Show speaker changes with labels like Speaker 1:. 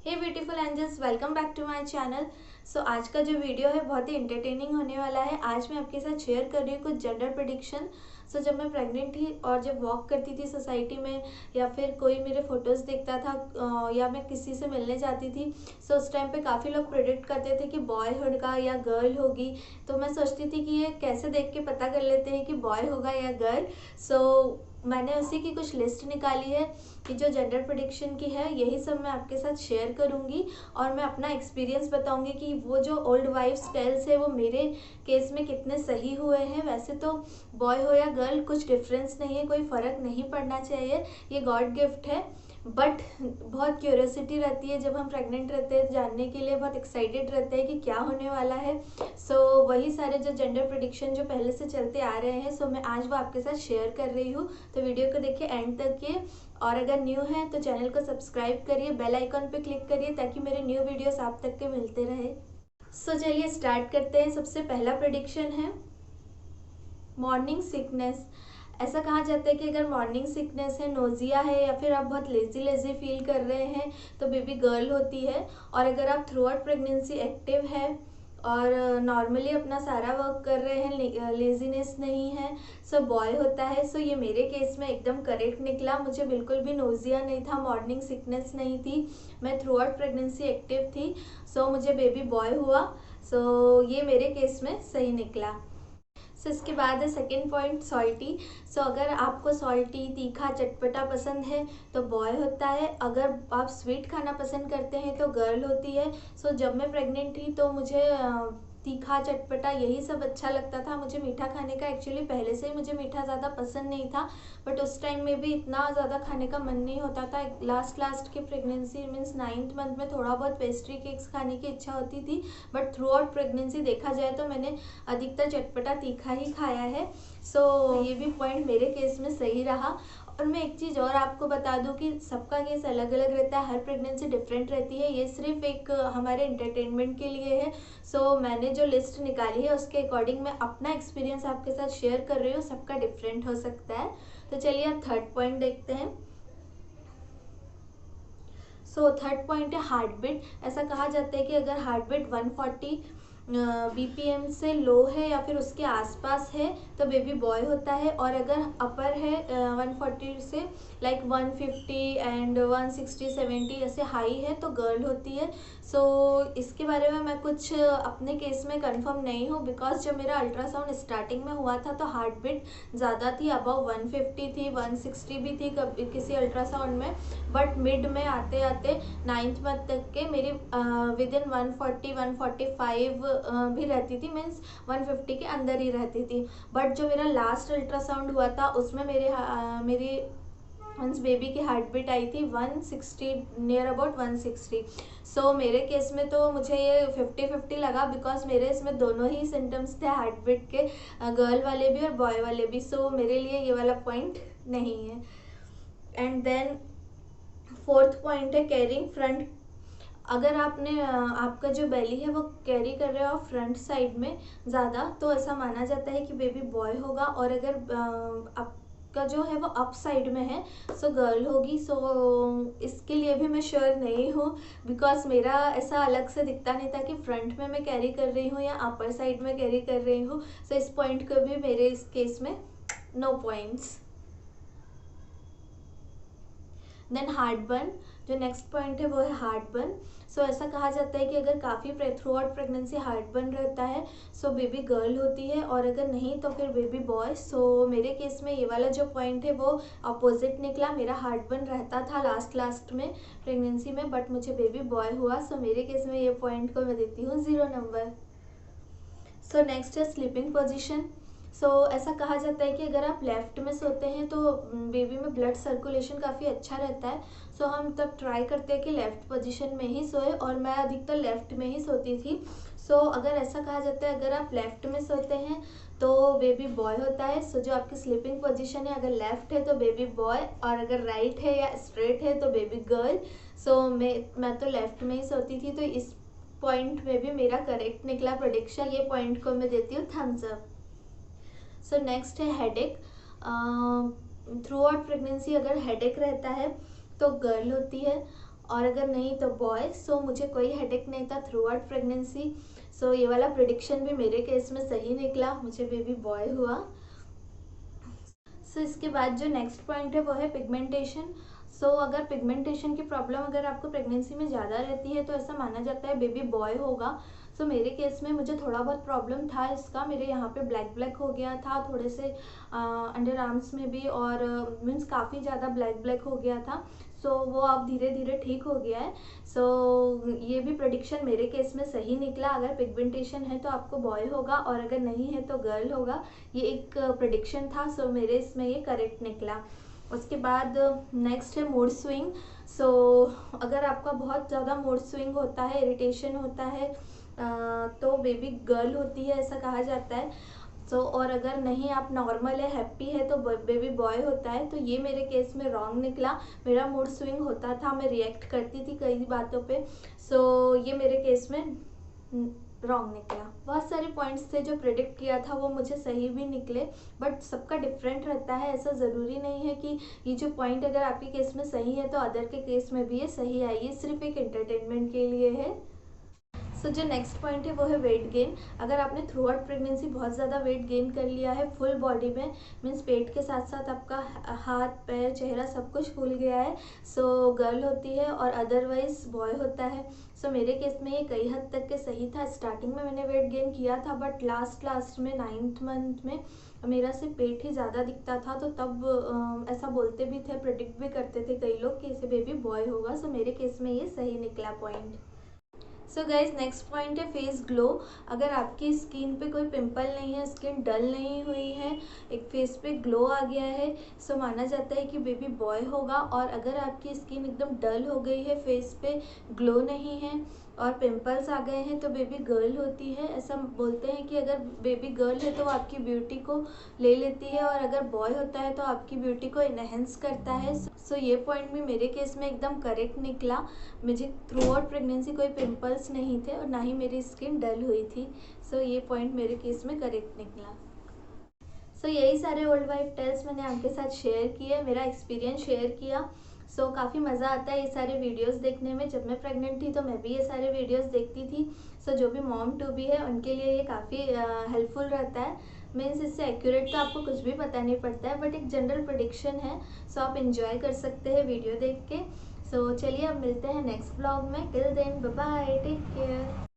Speaker 1: Hey beautiful angels, welcome back to my channel. So आज का जो वीडियो है बहुत ही इंटरटेनिंग होने वाला है। आज मैं आपके साथ शेयर कर रही हूँ कुछ जेंडर प्रेडिक्शन। सो जब मैं प्रेग्नेंट थी और जब वॉक करती थी सोसाइटी में या फिर कोई मेरे फोटोज़ देखता था या मैं किसी से मिलने जाती थी, सो उस टाइम पे काफ़ी लोग प्रेडिक्ट करते थे कि बॉय होगा या गर्ल होगी। तो मैं सोचती थी कि ये कैसे देख के पता कर लेते हैं कि बॉय होगा या गर्ल। सो मैंने उसी की कुछ लिस्ट निकाली है कि जो जेंडर प्रेडिक्शन की है, यही सब मैं आपके साथ शेयर करूंगी और मैं अपना एक्सपीरियंस बताऊंगी कि वो जो ओल्ड वाइफ्स टेल्स है वो मेरे केस में कितने सही हुए हैं। वैसे तो बॉय हो या गर्ल कुछ डिफरेंस नहीं है, कोई फ़र्क नहीं पड़ना चाहिए, ये गॉड गिफ्ट है। बट बहुत क्यूरियोसिटी रहती है जब हम प्रेग्नेंट रहते हैं, जानने के लिए बहुत एक्साइटेड रहते हैं कि क्या होने वाला है। सो वही सारे जो जेंडर प्रेडिक्शन जो पहले से चलते आ रहे हैं, सो मैं आज वो आपके साथ शेयर कर रही हूँ। तो वीडियो को देखिए एंड तक के, और अगर न्यू है तो चैनल को सब्सक्राइब करिए, बेल आइकॉन पे क्लिक करिए ताकि मेरे न्यू वीडियोस आप तक के मिलते रहे। सो चलिए स्टार्ट करते हैं। सबसे पहला प्रेडिक्शन है मॉर्निंग सिकनेस। ऐसा कहा जाता है कि अगर मॉर्निंग सिकनेस है, नोजिया है या फिर आप बहुत लेजी लेजी फील कर रहे हैं तो बेबी गर्ल होती है। और अगर आप थ्रू आउट प्रेगनेंसी एक्टिव है और नॉर्मली अपना सारा वर्क कर रहे हैं, लेजीनेस नहीं है, सो बॉय होता है। सो ये मेरे केस में एकदम करेक्ट निकला। मुझे बिल्कुल भी नोजिया नहीं था, मॉर्निंग सिकनेस नहीं थी, मैं थ्रू आउट प्रेगनेंसी एक्टिव थी। सो मुझे बेबी बॉय हुआ। सो ये मेरे केस में सही निकला। सो इसके बाद है सेकेंड पॉइंट, सॉल्टी। सो अगर आपको सॉल्टी, तीखा, चटपटा पसंद है तो बॉय होता है। अगर आप स्वीट खाना पसंद करते हैं तो गर्ल होती है। सो जब मैं प्रेग्नेंट थी तो मुझे तीखा, चटपटा यही सब अच्छा लगता था। मुझे मीठा खाने का एक्चुअली पहले से ही मुझे मीठा ज़्यादा पसंद नहीं था, बट उस टाइम में भी इतना ज़्यादा खाने का मन नहीं होता था। लास्ट की प्रेगनेंसी मीन्स 9th मंथ में थोड़ा बहुत पेस्ट्री केक्स खाने की इच्छा होती थी, बट थ्रू आउट प्रेगनेंसी देखा जाए तो मैंने अधिकतर चटपटा तीखा ही खाया है। सो ये भी पॉइंट मेरे केस में सही रहा। और मैं एक चीज़ और आपको बता दूं कि सबका केस अलग अलग रहता है, हर प्रेगनेंसी डिफरेंट रहती है। ये सिर्फ एक हमारे एंटरटेनमेंट के लिए है। सो मैंने जो लिस्ट निकाली है उसके अकॉर्डिंग मैं अपना एक्सपीरियंस आपके साथ शेयर कर रही हूँ, सबका डिफरेंट हो सकता है। तो चलिए अब थर्ड पॉइंट देखते हैं। सो थर्ड पॉइंट है हार्ट बीट। ऐसा कहा जाता है कि अगर हार्ट बीट 140 BPM से लो है या फिर उसके आसपास है तो बेबी बॉय होता है। और अगर अपर है 140 से लाइक 150 एंड 160 70 ऐसे हाई है तो गर्ल होती है। सो इसके बारे में मैं कुछ अपने केस में कंफर्म नहीं हूँ, बिकॉज जब मेरा अल्ट्रासाउंड स्टार्टिंग में हुआ था तो हार्ट बीट ज़्यादा थी, अबव 150 थी, 160 भी थी कभी किसी अल्ट्रासाउंड में। बट मिड में आते आते 9th मंथ तक के मेरी विद इन 140 145 भी रहती थी, मीन्स 150 के अंदर ही रहती थी। बट जो मेरा लास्ट अल्ट्रासाउंड हुआ था उसमें मेरी मीन्स बेबी की हार्ट बीट आई थी 160, नियर अबाउट 160। सो मेरे केस में तो मुझे ये 50-50 लगा, बिकॉज मेरे इसमें दोनों ही सिम्टम्स थे हार्ट बीट के, गर्ल वाले भी और बॉय वाले भी। सो मेरे लिए ये वाला पॉइंट नहीं है। एंड देन फोर्थ पॉइंट है कैरिंग फ्रंट। अगर आपने आपका जो बेली है वो कैरी कर रहे हो फ्रंट साइड में ज़्यादा, तो ऐसा माना जाता है कि बेबी बॉय होगा। और अगर आपका जो है वो अप साइड में है सो गर्ल होगी। सो इसके लिए भी मैं श्योर नहीं हूँ, बिकॉज मेरा ऐसा अलग से दिखता नहीं था कि फ्रंट में मैं कैरी कर रही हूँ या अपर साइड में कैरी कर रही हूँ। सो इस पॉइंट को भी मेरे इस केस में no points. Then heartburn, जो नेक्स्ट पॉइंट है वो है हार्ट बर्न। सो ऐसा कहा जाता है कि अगर काफ़ी through out pregnancy heart burn रहता है सो बेबी गर्ल होती है, और अगर नहीं तो फिर बेबी बॉय। सो मेरे केस में ये वाला जो पॉइंट है वो अपोजिट निकला। मेरा हार्ट बर्न रहता था लास्ट में प्रेगनेंसी में, बट मुझे बेबी बॉय हुआ। सो मेरे केस में ये पॉइंट को मैं देती हूँ 0 नंबर। सो नेक्स्ट है स्लीपिंग पोजिशन। सो ऐसा कहा जाता है कि अगर आप लेफ्ट में सोते हैं तो बेबी में ब्लड सर्कुलेशन काफ़ी अच्छा रहता है। सो हम तब ट्राई करते हैं कि लेफ्ट पोजीशन में ही सोए, और मैं अधिकतर लेफ्ट में ही सोती थी। सो अगर ऐसा कहा जाता है अगर आप लेफ्ट में सोते हैं तो बेबी बॉय होता है। सो जो आपकी स्लीपिंग पोजीशन है, अगर लेफ्ट है तो बेबी बॉय, और अगर राइट है या स्ट्रेट है तो बेबी गर्ल। सो मैं तो लेफ्ट में ही सोती थी, तो इस पॉइंट में भी मेरा करेक्ट निकला प्रेडिक्शन। ये पॉइंट को मैं देती हूँ थम्स अप। सो नेक्स्ट है हेडेक। थ्रू आउट प्रेगनेंसी अगर हेडेक रहता है तो गर्ल होती है। और अगर नहीं तो बॉय। सो मुझे कोई हेडेक नहीं था थ्रू आउट प्रेगनेंसी। सो ये वाला प्रिडिक्शन भी मेरे केस में सही निकला, मुझे बेबी बॉय हुआ। सो इसके बाद जो नेक्स्ट पॉइंट है वो है पिगमेंटेशन। सो अगर पिगमेंटेशन की प्रॉब्लम अगर आपको प्रेगनेंसी में ज़्यादा रहती है तो ऐसा माना जाता है बेबी बॉय होगा। सो मेरे केस में मुझे थोड़ा बहुत प्रॉब्लम था इसका, मेरे यहाँ पे ब्लैक ब्लैक हो गया था थोड़े से अंडर आर्म्स में भी, और मीन्स काफ़ी ज़्यादा ब्लैक ब्लैक हो गया था। सो वो अब धीरे धीरे ठीक हो गया है। सो ये भी प्रेडिक्शन मेरे केस में सही निकला, अगर पिगमेंटेशन है तो आपको बॉय होगा और अगर नहीं है तो गर्ल होगा। ये एक प्रेडिक्शन था, सो मेरे इसमें ये करेक्ट निकला। उसके बाद नेक्स्ट है मूड स्विंग। सो अगर आपका बहुत ज़्यादा मूड स्विंग होता है, इरिटेशन होता है, तो बेबी गर्ल होती है ऐसा कहा जाता है। सो और अगर नहीं आप नॉर्मल है, हैप्पी है, तो बेबी बॉय होता है। तो ये मेरे केस में रॉन्ग निकला, मेरा मूड स्विंग होता था, मैं रिएक्ट करती थी कई बातों पे। सो ये मेरे केस में रॉन्ग निकला। बहुत सारे पॉइंट्स थे जो प्रिडिक्ट किया था वो मुझे सही भी निकले, बट सबका डिफरेंट रहता है, ऐसा ज़रूरी नहीं है कि ये जो पॉइंट अगर आपके केस में सही है तो अदर के केस में भी ये सही आई, ये सिर्फ एक एंटरटेनमेंट के लिए है। सो जो नेक्स्ट पॉइंट है वो है वेट गेन। अगर आपने थ्रू आउट प्रेगनेंसी बहुत ज़्यादा वेट गेन कर लिया है फुल बॉडी में, मीन्स पेट के साथ साथ आपका हाथ पैर चेहरा सब कुछ फूल गया है, सो गर्ल होती है और अदरवाइज बॉय होता है। सो मेरे केस में ये कई हद तक के सही था। स्टार्टिंग में मैंने वेट गेन किया था, बट लास्ट में 9th मंथ में मेरा सिर्फ पेट ही ज़्यादा दिखता था, तो तब ऐसा बोलते भी थे, प्रिडिक्ट भी करते थे कई लोग कि इसे बेबी बॉय होगा। सो मेरे केस में ये सही निकला point. So guys next point है फेस ग्लो। अगर आपकी स्किन पे कोई पिंपल नहीं है, स्किन डल नहीं हुई है, एक फेस पे ग्लो आ गया है, सो माना जाता है कि बेबी बॉय होगा। और अगर आपकी स्किन एकदम डल हो गई है, फेस पे ग्लो नहीं है और पिंपल्स आ गए हैं, तो बेबी गर्ल होती है। ऐसा बोलते हैं कि अगर बेबी गर्ल है तो वो आपकी ब्यूटी को ले लेती है, और अगर बॉय होता है तो आपकी ब्यूटी को इनहेंस करता है। सो ये पॉइंट भी मेरे केस में एकदम करेक्ट निकला। मुझे थ्रू आउट प्रेगनेंसी कोई पिंपल्स नहीं थे और ना ही मेरी स्किन डल हुई थी। सो ये पॉइंट मेरे केस में करेक्ट निकला। सो यही सारे ओल्ड वाइफ टेल्स मैंने आपके साथ शेयर किए, मेरा एक्सपीरियंस शेयर किया। सो काफ़ी मज़ा आता है ये सारे वीडियोस देखने में। जब मैं प्रेग्नेंट थी तो मैं भी ये सारे वीडियोस देखती थी। सो जो भी मॉम टू बी है उनके लिए ये काफ़ी हेल्पफुल रहता है। मीन्स इससे एक्यूरेट तो आपको कुछ भी पता नहीं पड़ता है, बट एक जनरल प्रेडिक्शन है। सो आप इंजॉय कर सकते हैं वीडियो देख के। सो चलिए अब मिलते हैं नेक्स्ट ब्लॉग में। Till then bye bye, take care.